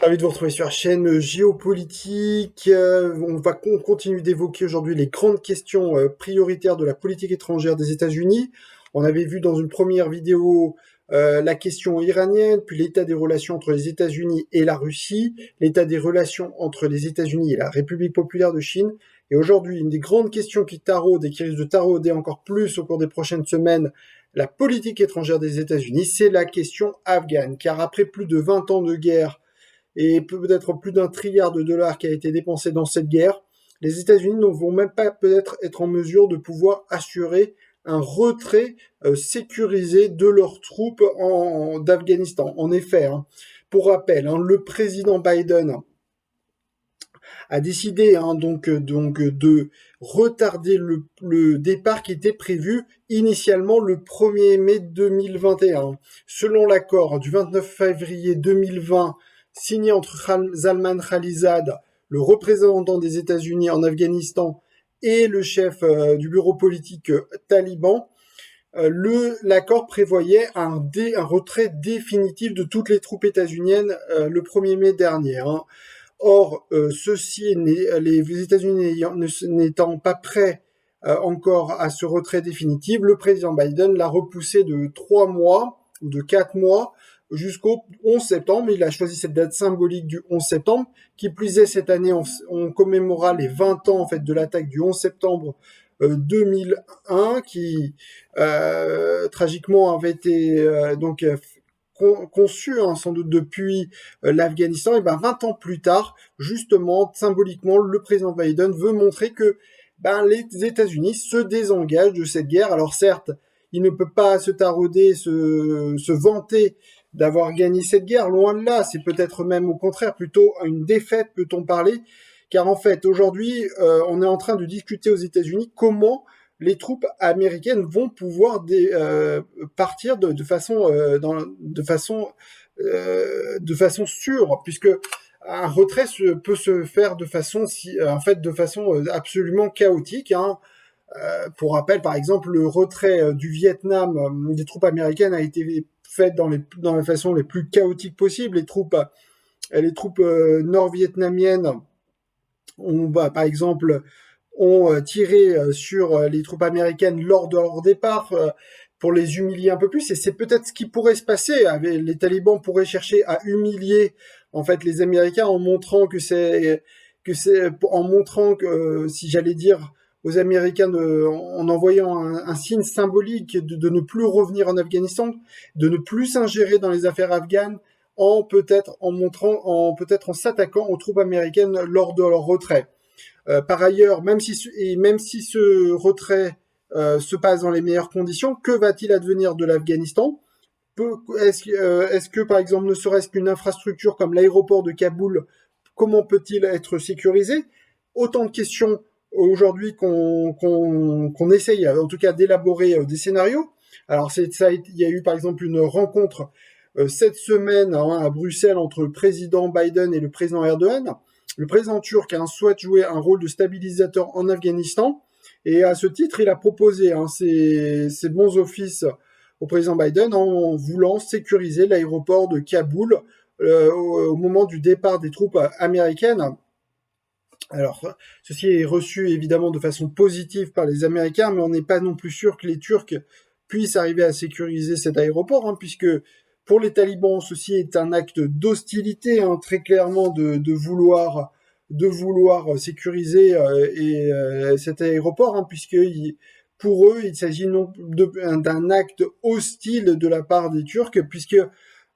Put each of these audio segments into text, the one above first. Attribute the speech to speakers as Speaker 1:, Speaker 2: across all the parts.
Speaker 1: Ravi de vous retrouver sur la chaîne géopolitique. On continue d'évoquer aujourd'hui les grandes questions prioritaires de la politique étrangère des États-Unis. On avait vu dans une première vidéo la question iranienne, puis l'état des relations entre les États-Unis et la Russie, l'état des relations entre les États-Unis et la République populaire de Chine. Et aujourd'hui, une des grandes questions qui taraude et qui risque de tarauder encore plus au cours des prochaines semaines la politique étrangère des États-Unis, c'est la question afghane. Car après plus de 20 ans de guerre, et peut-être plus d'un trilliard de dollars qui a été dépensé dans cette guerre, les États-Unis ne vont même pas peut-être être en mesure de pouvoir assurer un retrait sécurisé de leurs troupes d'Afghanistan. En effet, pour rappel, le président Biden a décidé donc de retarder le départ qui était prévu initialement le 1er mai 2021. Selon l'accord du 29 février 2020 signé entre Salman Khalilzad, le représentant des États-Unis en Afghanistan, et le chef du bureau politique taliban, l'accord prévoyait un retrait définitif de toutes les troupes états-uniennes le 1er mai dernier. Or, les États-Unis n'étant pas prêts encore à ce retrait définitif, le président Biden l'a repoussé de 3 mois ou de 4 mois jusqu'au 11 septembre. Il a choisi cette date symbolique du 11 septembre. Qui plus est, cette année, on commémorera les 20 ans en fait de l'attaque du 11 septembre 2001, qui tragiquement avait été conçu sans doute depuis l'Afghanistan. Et 20 ans plus tard, justement, symboliquement, le président Biden veut montrer que les États-Unis se désengagent de cette guerre. Alors certes, il ne peut pas se tarauder, se vanter d'avoir gagné cette guerre, loin de là. C'est peut-être même au contraire plutôt une défaite, peut-on parler, car en fait aujourd'hui, on est en train de discuter aux États-Unis comment les troupes américaines vont pouvoir partir de façon sûre, puisque un retrait peut se faire de façon absolument chaotique. Pour rappel, par exemple, le retrait du Vietnam des troupes américaines a été fait dans la façon les plus chaotiques possible. Les troupes nord-vietnamiennes par exemple, ont tiré sur les troupes américaines lors de leur départ pour les humilier un peu plus. Et c'est peut-être ce qui pourrait se passer. Les talibans pourraient chercher à humilier en fait les Américains en montrant si j'allais dire aux Américains en envoyant un signe symbolique de ne plus revenir en Afghanistan, de ne plus s'ingérer dans les affaires afghanes, peut-être en s'attaquant aux troupes américaines lors de leur retrait. Par ailleurs, même si ce retrait se passe dans les meilleures conditions, que va-t-il advenir de l'Afghanistan? Est-ce que, par exemple, ne serait-ce qu'une infrastructure comme l'aéroport de Kaboul, comment peut-il être sécurisé? Autant de questions aujourd'hui qu'on essaye, en tout cas, d'élaborer des scénarios. Alors, il y a eu, par exemple, une rencontre cette semaine à Bruxelles entre le président Biden et le président Erdogan. Le président turc souhaite jouer un rôle de stabilisateur en Afghanistan, et à ce titre, il a proposé ses bons offices au président Biden en voulant sécuriser l'aéroport de Kaboul au moment du départ des troupes américaines. Alors, ceci est reçu évidemment de façon positive par les Américains, mais on n'est pas non plus sûr que les Turcs puissent arriver à sécuriser cet aéroport, puisque pour les talibans, ceci est un acte d'hostilité, très clairement, de vouloir sécuriser cet aéroport, puisque pour eux, il s'agit d'un acte hostile de la part des Turcs, puisque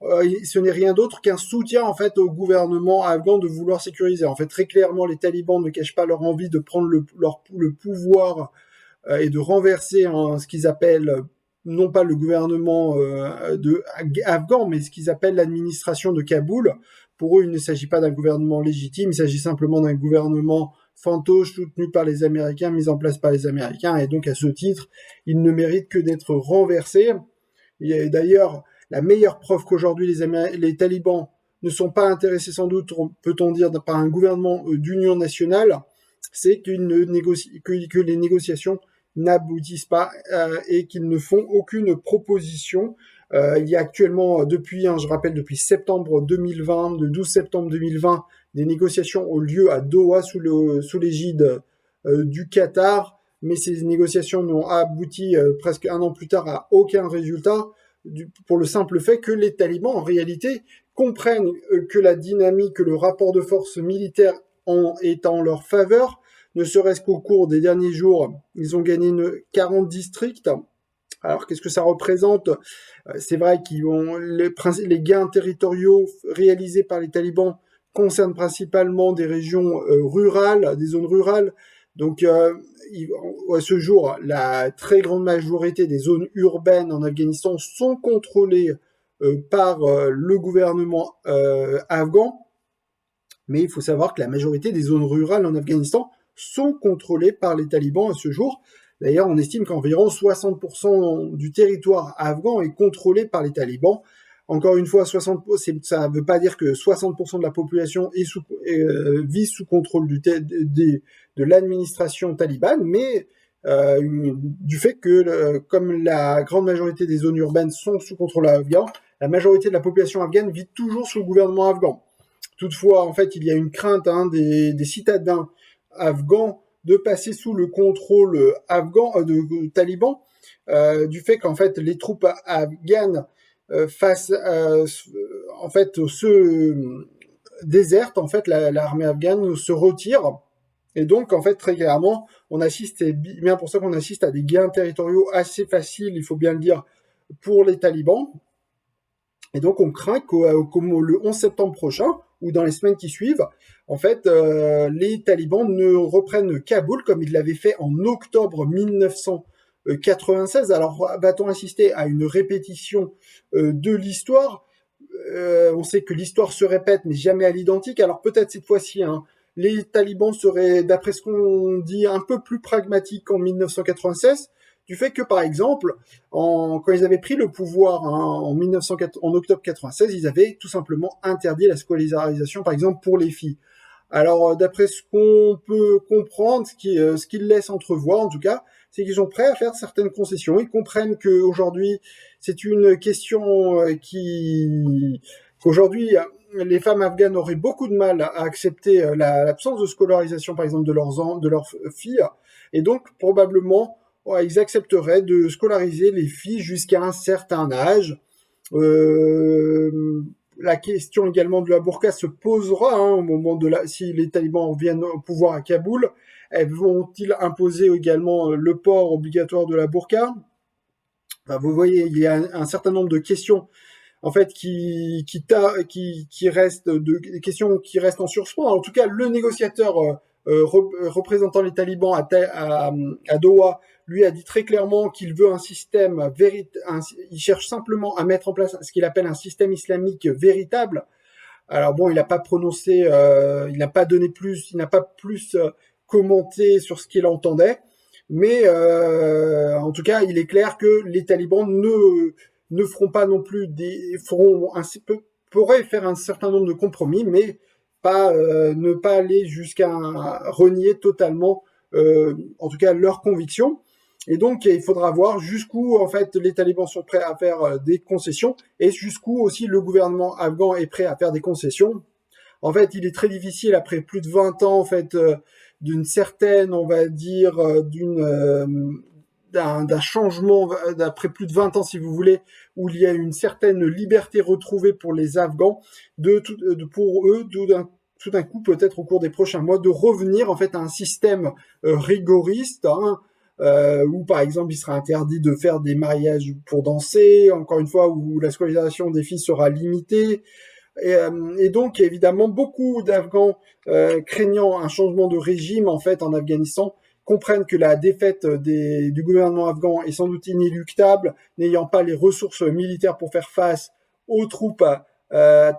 Speaker 1: ce n'est rien d'autre qu'un soutien en fait au gouvernement afghan de vouloir sécuriser. En fait, très clairement, les talibans ne cachent pas leur envie de prendre le pouvoir et de renverser ce qu'ils appellent non pas le gouvernement afghan, mais ce qu'ils appellent l'administration de Kaboul. Pour eux, il ne s'agit pas d'un gouvernement légitime, il s'agit simplement d'un gouvernement fantoche soutenu par les Américains, mis en place par les Américains, et donc à ce titre, il ne mérite que d'être renversé. Et d'ailleurs, la meilleure preuve qu'aujourd'hui les talibans ne sont pas intéressés, sans doute, peut-on dire, par un gouvernement d'union nationale, c'est que les négociations n'aboutissent pas et qu'ils ne font aucune proposition Il y a actuellement, depuis, je rappelle, depuis septembre 2020, le 12 septembre 2020, des négociations ont lieu à Doha sous l'égide du Qatar, mais ces négociations n'ont abouti presque un an plus tard à aucun résultat, pour le simple fait que les talibans, en réalité, comprennent que la dynamique, que le rapport de force militaire est en leur faveur, ne serait-ce qu'au cours des derniers jours, ils ont gagné 40 districts. Alors, qu'est-ce que ça représente? C'est vrai qu'ils ont les gains territoriaux réalisés par les talibans concernent principalement des régions rurales, des zones rurales. Donc, à ce jour, la très grande majorité des zones urbaines en Afghanistan sont contrôlées par le gouvernement afghan. Mais il faut savoir que la majorité des zones rurales en Afghanistan sont contrôlées par les talibans à ce jour. D'ailleurs, on estime qu'environ 60% du territoire afghan est contrôlé par les talibans. Encore une fois, ça ne veut pas dire que 60% de la population vit sous contrôle de l'administration talibane, mais du fait que, comme la grande majorité des zones urbaines sont sous contrôle afghan, la majorité de la population afghane vit toujours sous le gouvernement afghan. Toutefois, en fait, il y a une crainte des citadins afghans de passer sous le contrôle afghan de talibans, du fait qu'en fait les troupes afghanes en fait se désertent, en fait l'armée afghane se retire, et donc en fait très clairement on assiste, et bien pour ça qu'on assiste à des gains territoriaux assez faciles, il faut bien le dire, pour les talibans. Et donc on craint le 11 septembre prochain, ou dans les semaines qui suivent, en fait, les talibans ne reprennent Kaboul comme ils l'avaient fait en octobre 1996. Alors va-t-on assister à une répétition de l'histoire? On sait que l'histoire se répète, mais jamais à l'identique. Alors peut-être cette fois-ci, les talibans seraient, d'après ce qu'on dit, un peu plus pragmatiques qu'en 1996, du fait que, par exemple, quand ils avaient pris le pouvoir en octobre 96, ils avaient tout simplement interdit la scolarisation, par exemple, pour les filles. Alors, d'après ce qu'on peut comprendre, ce qu'ils laissent entrevoir, en tout cas, c'est qu'ils sont prêts à faire certaines concessions. Ils comprennent qu'aujourd'hui, c'est une question qu'aujourd'hui, les femmes afghanes auraient beaucoup de mal à accepter l'absence de scolarisation, par exemple, de leurs filles. Et donc, probablement, ils accepteraient de scolariser les filles jusqu'à un certain âge. La question également de la burqa se posera au moment si les talibans reviennent au pouvoir à Kaboul. Vont-ils imposer également le port obligatoire de la burqa? Vous voyez, il y a un certain nombre de questions en fait qui restent, des questions qui restent en suspens. En tout cas, le négociateur représentant les talibans à Doha lui a dit très clairement qu'il veut un système il cherche simplement à mettre en place ce qu'il appelle un système islamique véritable. Alors bon, il n'a pas prononcé, il n'a pas donné plus, il n'a pas plus commenté sur ce qu'il entendait, mais en tout cas, il est clair que les talibans ne feront pas non plus pourraient faire un certain nombre de compromis, mais ne pas aller jusqu'à renier totalement, en tout cas, leurs convictions. Et donc, il faudra voir jusqu'où, en fait, les talibans sont prêts à faire des concessions et jusqu'où aussi le gouvernement afghan est prêt à faire des concessions. En fait, il est très difficile, après plus de 20 ans, en fait, d'une certaine, on va dire, d'un changement, d'après plus de 20 ans, si vous voulez, où il y a une certaine liberté retrouvée pour les Afghans, pour eux, tout d'un coup, peut-être au cours des prochains mois, de revenir, en fait, à un système rigoriste, où par exemple il sera interdit de faire des mariages pour danser, encore une fois, où la scolarisation des filles sera limitée. Et donc évidemment beaucoup d'Afghans craignant un changement de régime en fait en Afghanistan comprennent que la défaite du gouvernement afghan est sans doute inéluctable, n'ayant pas les ressources militaires pour faire face aux troupes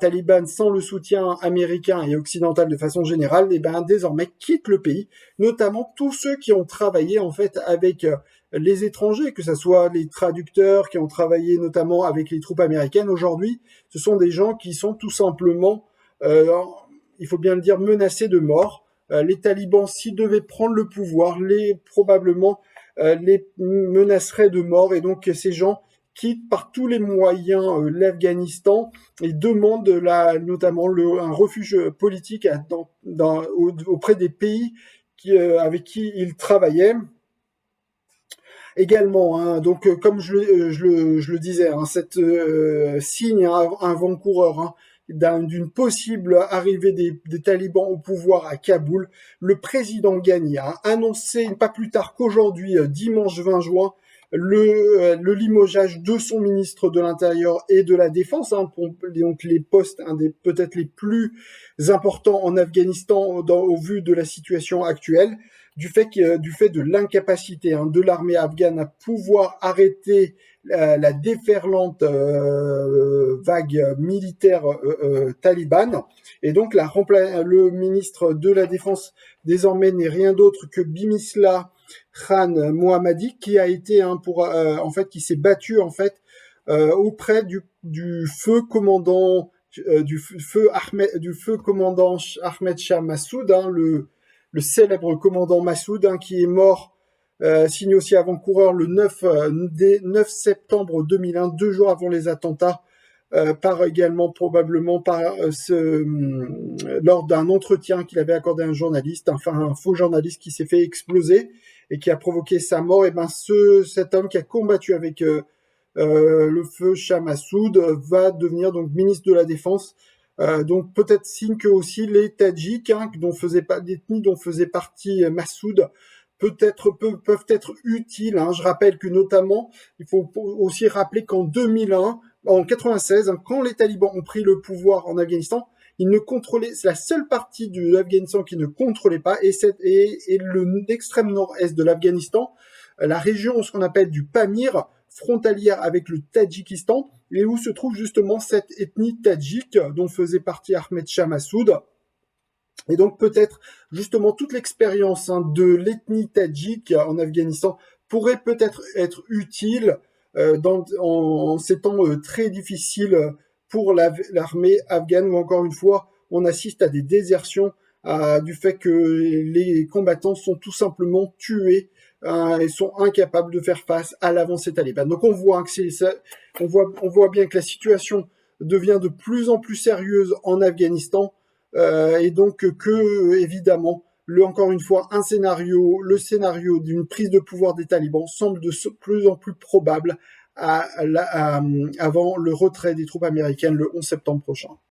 Speaker 1: talibanes sans le soutien américain et occidental de façon générale, et désormais quittent le pays, notamment tous ceux qui ont travaillé en fait avec les étrangers, que ce soit les traducteurs qui ont travaillé notamment avec les troupes américaines. Aujourd'hui, ce sont des gens qui sont tout simplement, il faut bien le dire, menacés de mort. Les talibans, s'ils devaient prendre le pouvoir, probablement les menaceraient de mort, et donc ces gens quitte par tous les moyens l'Afghanistan et demande notamment un refuge politique auprès des pays avec qui il travaillait. Également, hein, donc comme je le disais, hein, cette signe un avant-coureur hein, d'une possible arrivée des talibans au pouvoir à Kaboul, le président Ghani a annoncé pas plus tard qu'aujourd'hui, dimanche 20 juin, le limogeage de son ministre de l'Intérieur et de la Défense, hein, pour donc les postes peut-être les plus importants en Afghanistan au vu de la situation actuelle. Du fait de l'incapacité hein, de l'armée afghane à pouvoir arrêter la déferlante vague militaire talibane. Et donc le ministre de la Défense désormais n'est rien d'autre que Bimisla Khan Mohammadi, qui a été qui s'est battu en fait auprès du feu commandant commandant Ahmed Shah Massoud, hein, le célèbre commandant Massoud, hein, qui est mort, signé aussi avant-coureur le 9 septembre 2001, 2 jours avant les attentats, lors d'un entretien qu'il avait accordé à un journaliste, enfin un faux journaliste qui s'est fait exploser et qui a provoqué sa mort. Et ben cet homme qui a combattu avec le feu Shah Massoud va devenir donc ministre de la Défense. Donc peut-être signe que aussi les Tadjiks, hein, l'ethnie dont faisait partie Massoud, peuvent être utiles. Hein. Je rappelle que notamment, il faut aussi rappeler qu'en 2001, en 96, hein, quand les talibans ont pris le pouvoir en Afghanistan, c'est la seule partie de l'Afghanistan qui ne contrôlait pas, et l'extrême nord-est de l'Afghanistan, la région, ce qu'on appelle du Pamir, frontalière avec le Tadjikistan, et où se trouve justement cette ethnie tadjik dont faisait partie Ahmed Shah Massoud. Et donc peut-être justement toute l'expérience hein, de l'ethnie tadjik en Afghanistan pourrait peut-être être utile en ces temps très difficiles pour l'armée afghane, où encore une fois on assiste à des désertions du fait que les combattants sont tout simplement tués et sont incapables de faire face à l'avancée talibane. Donc on voit on voit bien que la situation devient de plus en plus sérieuse en Afghanistan, et donc que évidemment encore une fois le scénario d'une prise de pouvoir des talibans semble de plus en plus probable avant le retrait des troupes américaines le 11 septembre prochain.